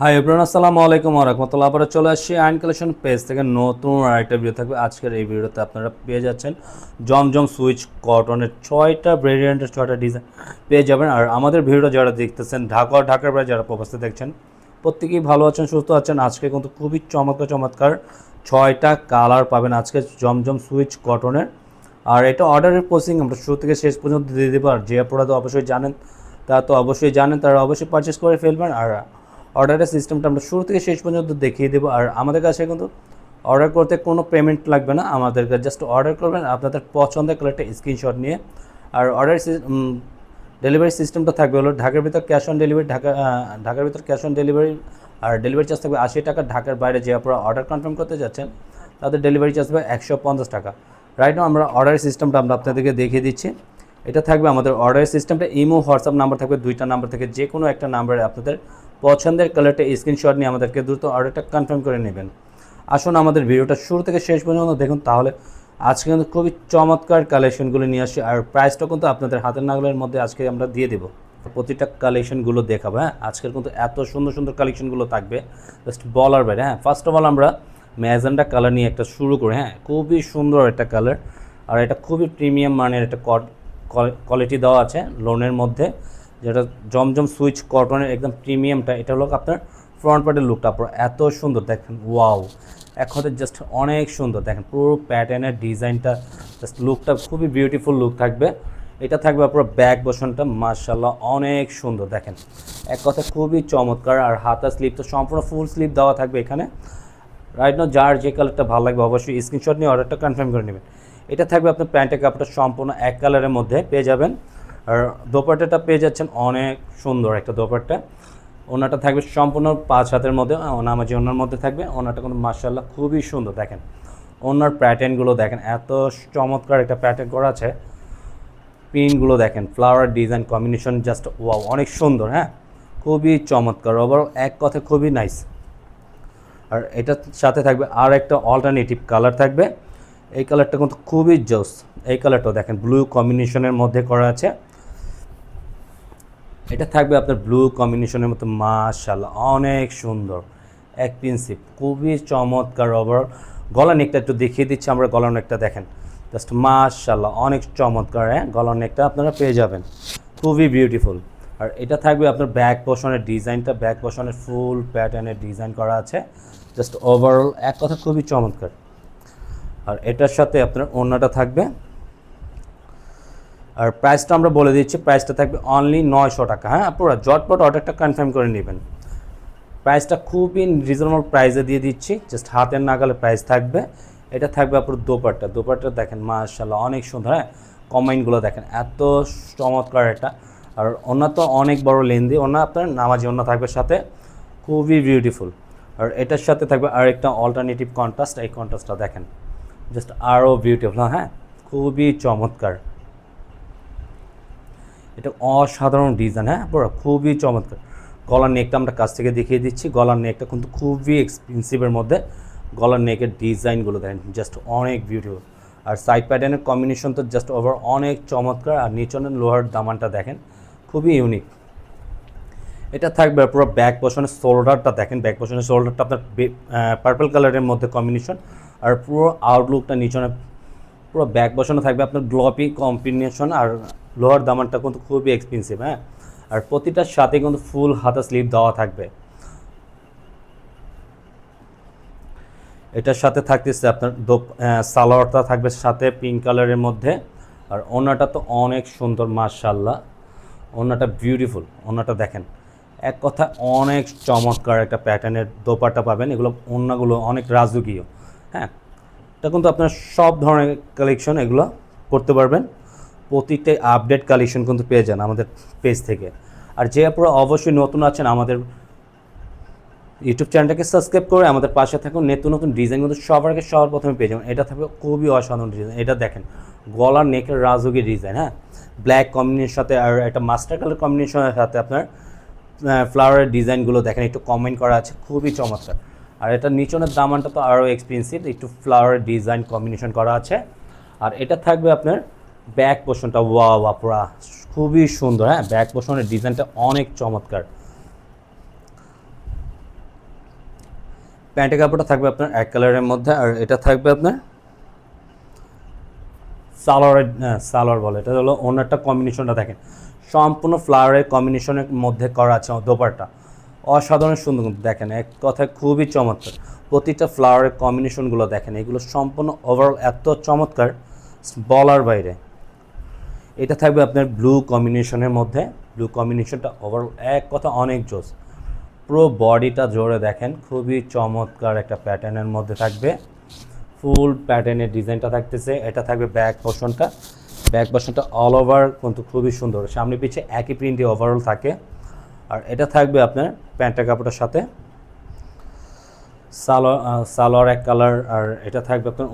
Hi everyone, আসসালামু আলাইকুম ওয়া রাহমাতুল্লাহ। আবার চলে আসছি আইন কালেকশন পেজ থেকে নতুন আরেকটা ভিডিও থাকবে। আজকের এই ভিডিওতে আপনারা পেয়ে যাচ্ছেন জমজম সুইচ কটনের 6টা ভেরিয়েন্টের 6টা ডিজাইন পেয়ে যাবেন। আর আমাদের ভিডিওটা যারা দেখতেছেন ঢাকার বাইরে যারা প্রবাসে দেখছেন, প্রত্যেকেই ভালো আছেন, সুস্থ আছেন। আজকে কিন্তু খুবই চমৎকার 6টা কালার পাবেন আজকে জমজম সুইচ কটনের। আর এটা অর্ডারের প্রসেসিং আমরা শুরু থেকে শেষ পর্যন্ত দিয়ে দেবো। আর যে আপনারা তো অবশ্যই জানেন, তারা অবশ্যই পারচেস করে ফেলবেন। আর অর্ডারের সিস্টেমটা আমরা শুরু থেকে শেষ পর্যন্ত দেখিয়ে দেবো। আর আমাদের কাছে কিন্তু অর্ডার করতে কোনো পেমেন্ট লাগবে না, আমাদেরকে জাস্ট অর্ডার করবেন আপনাদের পছন্দের কালারটা স্ক্রিনশট নিয়ে। আর ডেলিভারি সিস্টেমটা থাকবে হলো ঢাকার ভিতর ক্যাশ অন ডেলিভারি, ঢাকার ভিতর ক্যাশ অন ডেলিভারি। আর ডেলিভারি চার্জ থাকবে 80 টাকা। ঢাকার বাইরে যে আপনারা অর্ডার কনফার্ম করতে যাচ্ছেন তাদের ডেলিভারি চার্জ হবে 150 টাকা। রাইট নাও আমরা অর্ডারের সিস্টেমটা আমরা আপনাদেরকে দেখিয়ে দিচ্ছি। এটা থাকবে আমাদের অর্ডারের সিস্টেমটা, ইমো হোয়াটসঅ্যাপ নাম্বার থাকবে, 2টা নাম্বার থেকে যে কোনো একটা নাম্বারে আপনাদের পছন্দের কালারটা স্ক্রিনশট নিয়ে আমাদেরকে দ্রুত অর্ডারটা কনফার্ম করে নেবেন। আসুন আমাদের ভিডিওটা শুরু থেকে শেষ পর্যন্ত দেখুন, তাহলে আজকে কিন্তু খুবই চমৎকার কালেকশনগুলো নিয়ে আসি। আর প্রাইসটা কিন্তু আপনাদের হাতের নাগালের মধ্যে আজকে আমরা দিয়ে দেবো। প্রতিটা কালেকশনগুলো দেখাবো। হ্যাঁ, আজকের কিন্তু এত সুন্দর কালেকশনগুলো থাকবে জাস্ট বলার বাইরে। হ্যাঁ, ফার্স্ট অফ অল আমরা ম্যাজেন্ডা কালার নিয়ে একটা শুরু করি। হ্যাঁ, খুবই সুন্দর একটা কালার। আর এটা খুবই প্রিমিয়াম মানের একটা কোয়ালিটি দেওয়া আছে লোনের মধ্যে, যেটা জমজম সুইচ কটনের একদম প্রিমিয়ামটা। এটা হলো আপনার ফ্রন্ট পার্টের লুকটা পুরো এত সুন্দর দেখেন, ওয়াও, এক কথায় জাস্ট অনেক সুন্দর। দেখেন পুরো প্যাটার্নের ডিজাইনটা, জাস্ট লুকটা খুবই বিউটিফুল লুক থাকবে। এটা থাকবে পুরো ব্যাক বসনটা মাশাআল্লাহ অনেক সুন্দর দেখেন, এক কথা খুবই চমৎকার। আর হাতা স্লিপ তো সম্পূর্ণ ফুল স্লিপ দেওয়া থাকবে এখানে। রাইট নাও যার যে কালারটা ভালো লাগবে অবশ্যই স্ক্রিনশট নিয়ে অর্ডারটা কনফার্ম করে নেবেন। এটা থাকবে আপনার প্যান্টের কাপড়টা সম্পূর্ণ এক কালারের মধ্যে পেয়ে যাবেন। আর দোপাট্টাটা পেয়ে যাচ্ছেন অনেক সুন্দর একটা দোপাট্টা। ওনাটা থাকবে সম্পূর্ণ 5 হাতের মধ্যে, নামাজি ওনার মধ্যে থাকবে। ওনাটা কিন্তু মাশাআল্লাহ খুবই সুন্দর দেখেন, ওনার প্যাটার্নগুলো দেখেন এত চমৎকার একটা প্যাটার্ন করা আছে। প্রিন্টগুলো দেখেন, flower design combination just wow, অনেক সুন্দর। হ্যাঁ, খুবই চমৎকার, ওভারঅল এক কথা খুবই নাইস। আর এটার সাথে থাকবে আর একটা অল্টারনেটিভ কালার থাকবে। এই কালারটা কিন্তু খুবই জোস। এই কালারটাও দেখেন ব্লু কম্বিনেশনের মধ্যে করা আছে। এটা থাকবে আপনার ব্লু কম্বিনেশনের মতো মাশাআল্লাহ অনেক সুন্দর, এক প্রিন্সিপ খুবই চমৎকার। ওভারঅল গলা নেকটা একটু দেখিয়ে দিচ্ছি আমরা। গলার নেকটা দেখেন জাস্ট মাশাআল্লাহ অনেক চমৎকার। হ্যাঁ, গলার নেকটা আপনারা পেয়ে যাবেন, খুবই বিউটিফুল। আর এটা থাকবে আপনার ব্যাক পোর্শনের ডিজাইনটা, ব্যাক পোর্শনের ফুল প্যাটার্নের ডিজাইন করা আছে জাস্ট ওভারঅল এক কথা খুবই চমৎকার। আর এটার সাথে আপনার ওড়নাটা থাকবে। আর প্রাইসটা আমরা বলে দিচ্ছি, প্রাইসটা থাকবে অনলি 900 টাকা। হ্যাঁ, পুরো জটপট অর্ডারটা কনফার্ম করে নেবেন। প্রাইসটা খুবই রিজনেবল প্রাইসে দিয়ে দিচ্ছি, জাস্ট হাতের নাগালে প্রাইস থাকবে। এটা থাকবে আপনার দোপাট্টা দেখেন মাশাআল্লাহ অনেক সুন্দর। হ্যাঁ, কমেন্টগুলো দেখেন এত চমৎকার এটা। আর ওনা তো অনেক বড় লেন্দি ওনা, আপনার নামাজি ওনা থাকবে সাথে, খুবই বিউটিফুল। আর এটার সাথে থাকবে আরেকটা অল্টারনেটিভ কন্ট্রাস্ট, এই কন্ট্রাস্টটা দেখেন জাস্ট আরও বিউটিফুল। হ্যাঁ, খুবই চমৎকার, এটা অসাধারণ ডিজাইন। হ্যাঁ, পুরো খুবই চমৎকার। গলার নেকটা আমরা কাছ থেকে দেখিয়ে দিচ্ছি। গলার নেকটা কিন্তু খুবই এক্সপেন্সিভের মধ্যে। গলার নেকের ডিজাইনগুলো দেখেন জাস্ট অনেক বিউটিফুল। আর সাইড প্যাটার্নের কম্বিনেশন তো জাস্ট ওভার অনেক চমৎকার। আর নিচনের লোহার দামানটা দেখেন খুবই ইউনিক। এটা থাকবে পুরো ব্যাক পোর্শনের শোল্ডারটা দেখেন, ব্যাক পোর্শনের শোল্ডারটা আপনার পার্পল কালারের মধ্যে কম্বিনেশন। আর পুরো আউটলুকটা নিচনে পুরো ব্যাক পোর্শনে থাকবে আপনার গ্লোপি কম্বিনেশন। আর লোহার দামানটা কিন্তু খুবই এক্সপেন্সিভ। হ্যাঁ, আর প্রতিটার সাথে কিন্তু ফুল হাতা স্লিভ দেওয়া থাকবে। এটার সাথে থাকতেছে আপনার সালোয়ারটা থাকবে সাথে পিঙ্ক কালারের মধ্যে। আর ওনাটা তো অনেক সুন্দর মাশাআল্লাহ, ওনাটা বিউটিফুল। ওনাটা দেখেন এক কথা অনেক চমৎকার একটা প্যাটার্নের দোপাট্টা পাবেন। এগুলো ওনাগুলো অনেক রাজকীয়। হ্যাঁ, এটা কিন্তু আপনার সব ধরনের কালেকশন এগুলো করতে পারবেন। প্রতিটা আপডেট কালেকশন কিন্তু পেয়ে যান আমাদের পেজ থেকে। আর যে আপনারা অবশ্যই নতুন আছেন আমাদের ইউটিউব চ্যানেলটাকে সাবস্ক্রাইব করে আমাদের পাশে থাকুন। নতুন ডিজাইন কিন্তু সবার প্রথমে পেয়ে যাবেন। এটা থাকবে খুবই অসাধারণ ডিজাইন। এটা দেখেন গলার নেকের রাজকীয় ডিজাইন। হ্যাঁ, ব্ল্যাক কম্বিনেশনের সাথে আর একটা মাস্টার কালার কম্বিনেশনের সাথে আপনার ফ্লাওয়ারের ডিজাইনগুলো দেখেন একটু কমেন্ট করা আছে, খুবই চমৎকার। আর এটা নিচনের দামানটা তো আরও এক্সপেন্সিভ, একটু ফ্লাওয়ারের ডিজাইন কম্বিনেশন করা আছে। আর এটা থাকবে আপনার ব্যাক পোর্শনটা, ওয়াও পুরা খুবই সুন্দর। হ্যাঁ, ব্যাক পোর্শনের ডিজাইনটা অনেক চমৎকার। প্যান্টের কাপড়টা থাকবে আপনার এক কালারের মধ্যে, আর এটা থাকবে আপনার সালোয়ার বলে, এটা হলো ওনারটা কম্বিনেশনটা দেখেন সম্পূর্ণ ফ্লাওয়ারের কম্বিনেশনের মধ্যে করা আছে দোপাট্টা, অসাধারণ সুন্দর দেখেন, এক কথায় খুবই চমৎকার। প্রতিটা ফ্লাওয়ারের কম্বিনেশনগুলো দেখেন, এগুলো সম্পূর্ণ ওভারঅল এত চমৎকার বলার বাইরে। এটা থাকবে আপনার ব্লু কম্বিনেশনের মধ্যে, ব্লু কম্বিনেশনটা ওভারঅল এক কথা অনেক জোস। পুরো বডিটা জোরে দেখেন, খুবই চমৎকার একটা প্যাটার্নের মধ্যে থাকবে, ফুল প্যাটার্নের ডিজাইনটা থাকতেছে। এটা থাকবে ব্যাক পোর্শনটা অল ওভার কিন্তু খুবই সুন্দর, সামনে পিছে একই প্রিন্টে ওভারঅল থাকে। আর এটা থাকবে আপনার প্যান্টের কাপড়ের সাথে সালোয়ার এক কালার, আর এটা থাকবে আপনার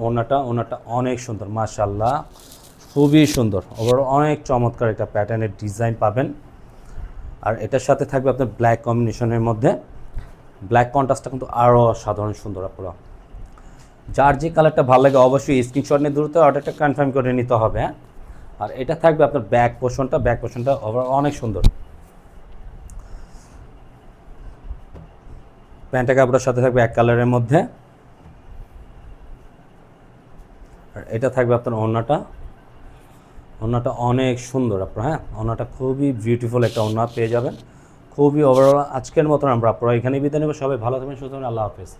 ওনাটা অনেক সুন্দর, মাশাআল্লাহ খুবই সুন্দর, ওভারঅল অনেক চমৎকার একটা প্যাটার্নের ডিজাইন পাবেন। আর এটার সাথে থাকবে আপনার ব্ল্যাক কম্বিনেশনের মধ্যে, ব্ল্যাক কন্ট্রাস্টটা কিন্তু আরও সাধারণ সুন্দর। আপনারা যার যে কালারটা ভালো লাগে অবশ্যই স্ক্রিনশট নিয়ে দ্রুত অর্ডারটা কনফার্ম করে নিতে হবে, হ্যাঁ। আর এটা থাকবে আপনার ব্যাক পোর্শনটা ওভারঅল অনেক সুন্দর, প্যান্টের কাপড়ের সাথে থাকবে এক কালারের মধ্যে। আর এটা থাকবে আপনার ওড়নাটা অনেক সুন্দর আপনার, হ্যাঁ, ওড়নাটা খুবই বিউটিফুল একটা ওড়না পেয়ে যাবেন, খুবই ওভারঅল। আজকের মতন আমরা আপনারা এখানেই বিদায় নেব, সবাই ভালো থাকবেন, সুস্থ থাকবেন, আল্লাহ হাফেজ।